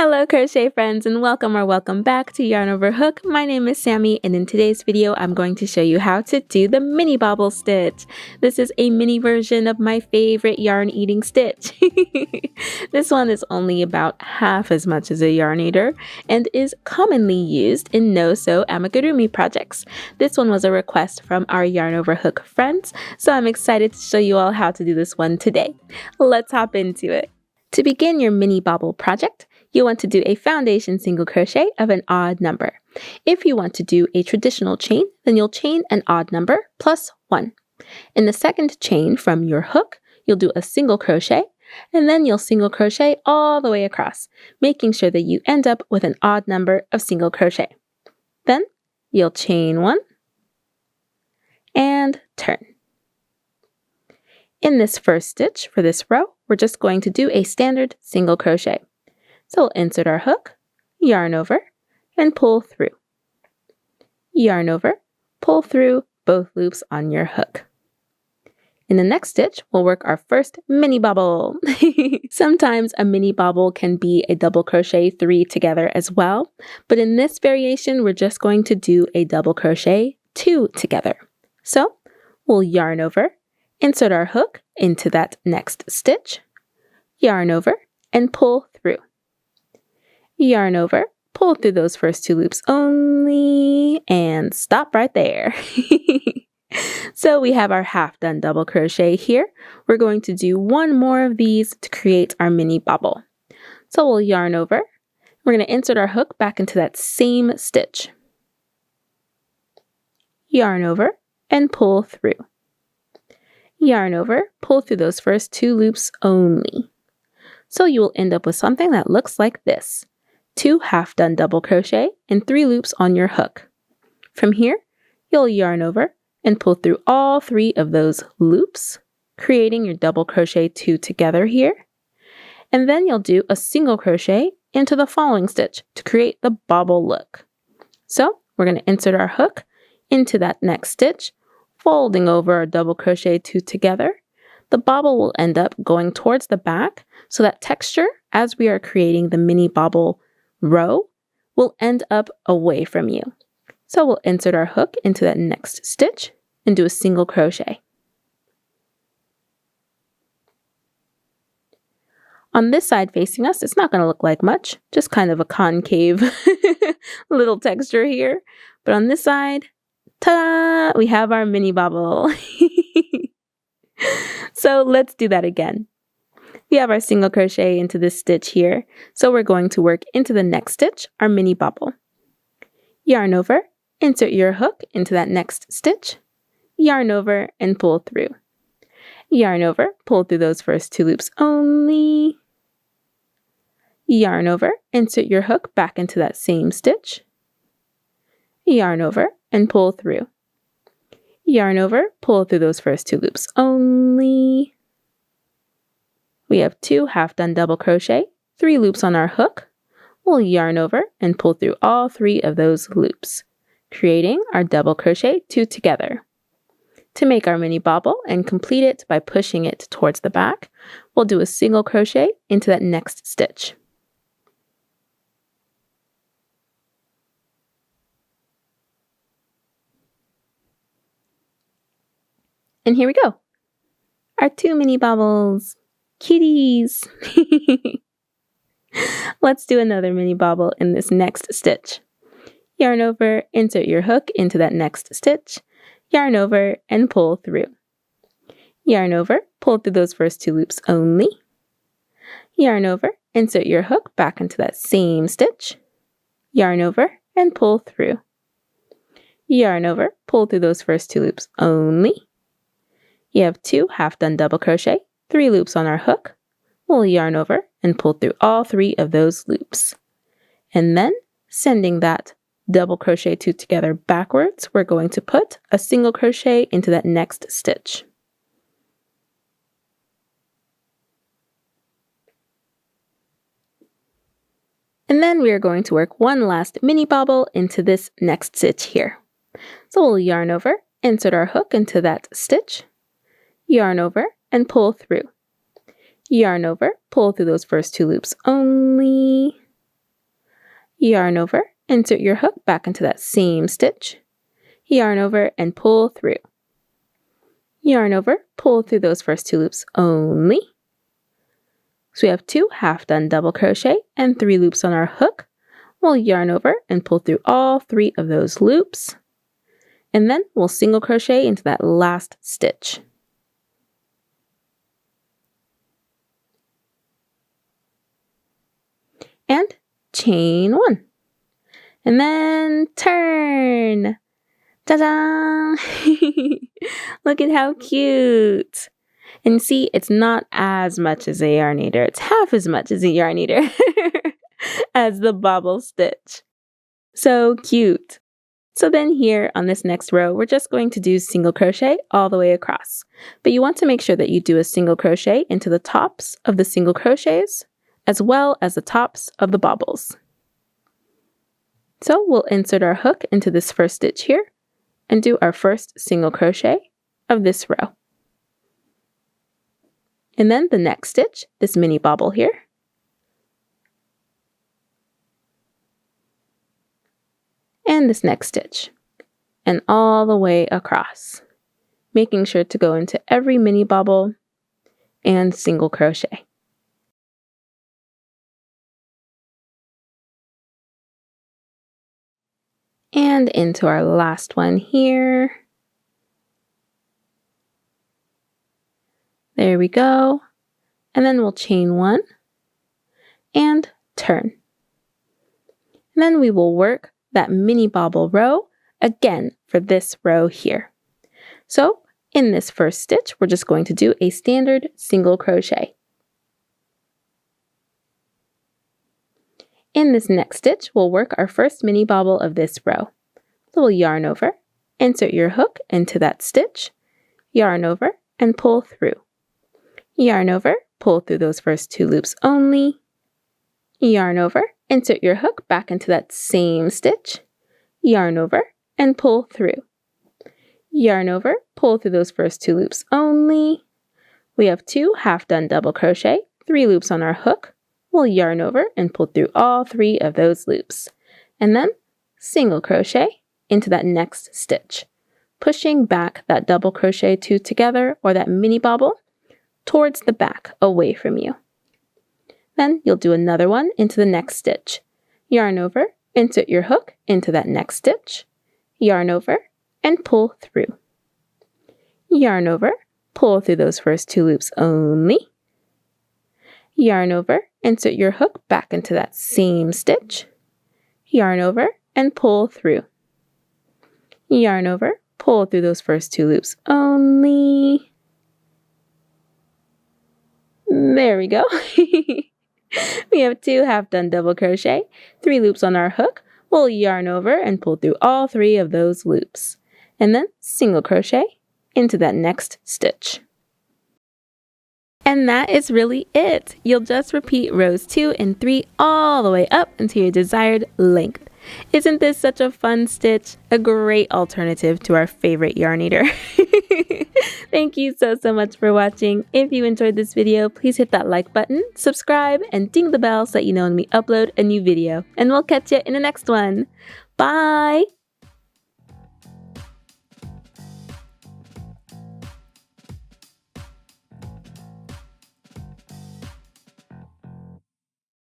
Hello crochet friends and welcome back to Yarn Over Hook. My name is Sammy and in today's video I'm going to show you how to do the mini bobble stitch. This is a mini version of my favorite yarn eating stitch. This one is only about half as much as a yarn eater and is commonly used in no-sew amigurumi projects. This one was a request from our Yarn Over Hook friends, so I'm excited to show you all how to do this one today. Let's hop into it. To begin your mini bobble project, you want to do a foundation single crochet of an odd number. If you want to do a traditional chain, then you'll chain an odd number plus 1. In the second chain from your hook, you'll do a single crochet, and then you'll single crochet all the way across, making sure that you end up with an odd number of single crochet. Then you'll chain 1 and turn. In this first stitch for this row, we're just going to do a standard single crochet. So we'll insert our hook, yarn over, and pull through. Yarn over, pull through both loops on your hook. In the next stitch, we'll work our first mini bobble. Sometimes a mini bobble can be a double crochet 3 together as well, but in this variation, we're just going to do a double crochet 2 together. So we'll yarn over, insert our hook into that next stitch, yarn over, and pull through. Yarn over, pull through those first 2 loops only, and stop right there. So we have our half done double crochet here. We're going to do one more of these to create our mini bobble. So we'll yarn over. We're going to insert our hook back into that same stitch. Yarn over and pull through. Yarn over, pull through those first 2 loops only. So you will end up with something that looks like this. 2 half done double crochet and 3 loops on your hook. From here, you'll yarn over and pull through all 3 of those loops, creating your double crochet 2 together here. And then you'll do a single crochet into the following stitch to create the bobble look. So we're going to insert our hook into that next stitch, folding over our double crochet 2 together. The bobble will end up going towards the back, so that texture, as we are creating the mini bobble row, will end up away from you. So we'll insert our hook into that next stitch and do a single crochet. On this side facing us, it's not going to look like much, just kind of a concave little texture here. But on this side, ta-da! We have our mini bobble. So let's do that again. We have our single crochet into this stitch here, so we're going to work into the next stitch, our mini bobble. Yarn over, insert your hook into that next stitch, yarn over and pull through. Yarn over, pull through those first 2 loops only. Yarn over, insert your hook back into that same stitch. Yarn over and pull through. Yarn over, pull through those first 2 loops only. We have 2 half done double crochet, 3 loops on our hook. We'll yarn over and pull through all 3 of those loops, creating our double crochet 2 together. To make our mini bobble and complete it by pushing it towards the back, we'll do a single crochet into that next stitch. And here we go. Our 2 mini bobbles. Kitties! Let's do another mini bobble in this next stitch. Yarn over, insert your hook into that next stitch, yarn over and pull through. Yarn over, pull through those first 2 loops only. Yarn over, insert your hook back into that same stitch, yarn over and pull through. Yarn over, pull through those first 2 loops only. You have 2 half done double crochet, 3 loops on our hook. We'll yarn over and pull through all 3 of those loops. And then, sending that double crochet 2 together backwards, we're going to put a single crochet into that next stitch. And then we are going to work one last mini bobble into this next stitch here. So we'll yarn over, insert our hook into that stitch, yarn over and pull through. Yarn over, pull through those first 2 loops only. yarn over, insert your hook back into that same stitch, yarn over and pull through. Yarn over, pull through those first 2 loops only. So we have 2 half done double crochet and 3 loops on our hook. We'll yarn over and pull through all 3 of those loops. And then we'll single crochet into that last stitch. And chain 1. And then turn. Ta-da! Look at how cute. And see, it's not as much as a yarn eater. It's half as much as a yarn eater as the bobble stitch. So cute. So then here on this next row, we're just going to do single crochet all the way across. But you want to make sure that you do a single crochet into the tops of the single crochets, as well as the tops of the bobbles. So we'll insert our hook into this first stitch here and do our first single crochet of this row. And then the next stitch, this mini bobble here. And this next stitch. And all the way across, making sure to go into every mini bobble and single crochet. And into our last one here. There we go. And then we'll chain 1 and turn. And then we will work that mini bobble row again for this row here. So in this first stitch, we're just going to do a standard single crochet. In this next stitch, we'll work our first mini bobble of this row. So we'll yarn over, insert your hook into that stitch, yarn over, and pull through. Yarn over, pull through those first 2 loops only. Yarn over, insert your hook back into that same stitch, yarn over, and pull through. Yarn over, pull through those first 2 loops only. We have 2 half done double crochet, 3 loops on our hook. We'll yarn over and pull through all 3 of those loops, and then single crochet into that next stitch, pushing back that double crochet 2 together or that mini bobble towards the back away from you. Then you'll do another one into the next stitch. Yarn over, insert your hook into that next stitch, yarn over, and pull through. Yarn over, pull through those first 2 loops only. Yarn over, insert your hook back into that same stitch, yarn over, and pull through. Yarn over, pull through those first 2 loops only. There we go. We have 2 half done double crochet, 3 loops on our hook. We'll yarn over and pull through all 3 of those loops, and then single crochet into that next stitch. And that is really it. You'll just repeat rows 2 and 3 all the way up until your desired length. Isn't this such a fun stitch? A great alternative to our favorite yarn eater. Thank you so much for watching. If you enjoyed this video, please hit that like button, subscribe, and ding the bell so that you know when we upload a new video. And we'll catch you in the next one. Bye!